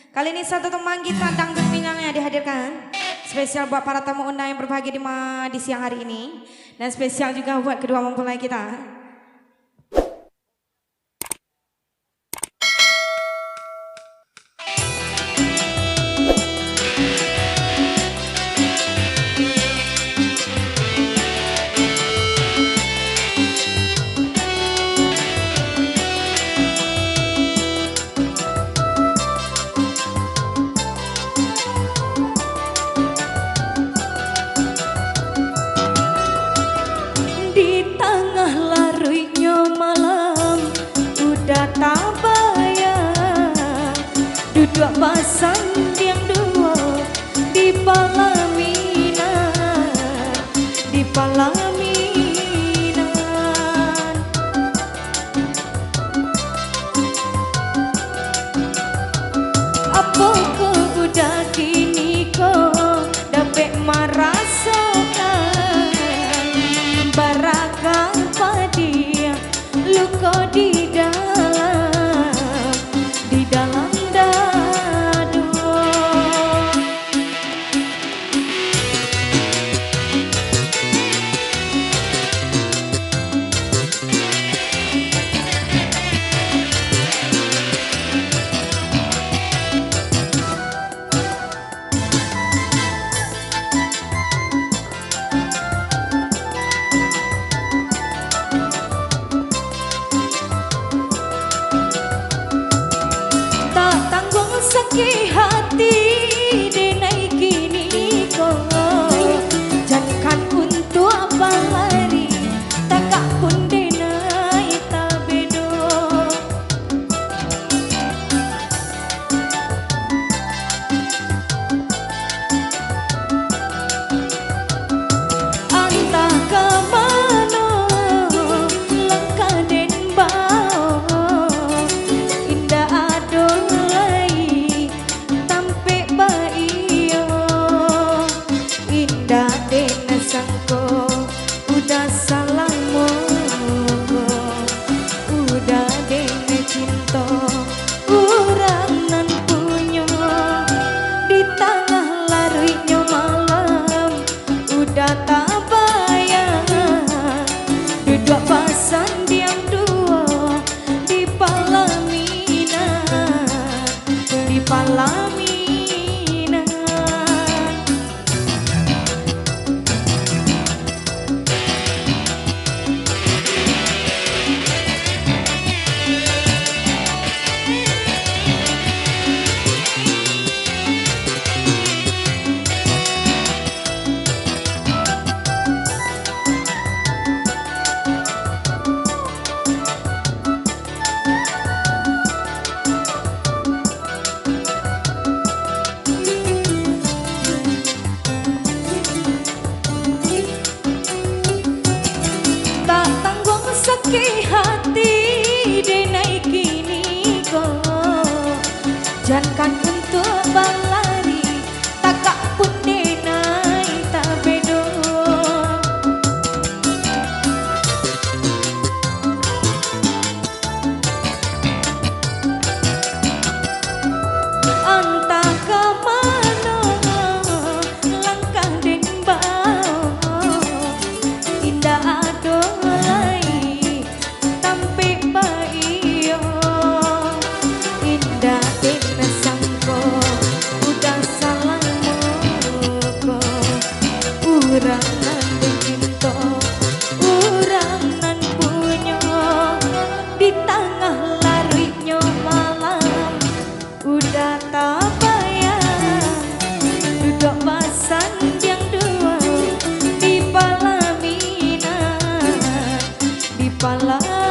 Kali ini satu teman kita dangdut minangnya dihadirkan. Spesial buat para tamu undang yang berbahagia di siang hari ini. Dan spesial juga buat kedua mempelai kita. Dua pasang yang dua di Palaminan, di Palaminan. Apa kau udah kini kau dapat merasakan barakah padi luka di dalam sakit hati denai kini kau jangan untuk apa lari takak pun denai tak bedo antah ke mana langkah den bau indah adol sangko udah salah monggo udah dene cinta urang nan punya di tengah larinya malam udah tak bayang duduk pasan diam dua di Palaminan di Palaminan. Sakit hati denai kini kau jangan untuk balari takak pun denai tak bedo antah ke mana langkah den bau indah adolai urang nan cinta urang nan punya di tengah larinya malam udah tak bayang duduk pasan yang dua di Palaminan di Palaminan.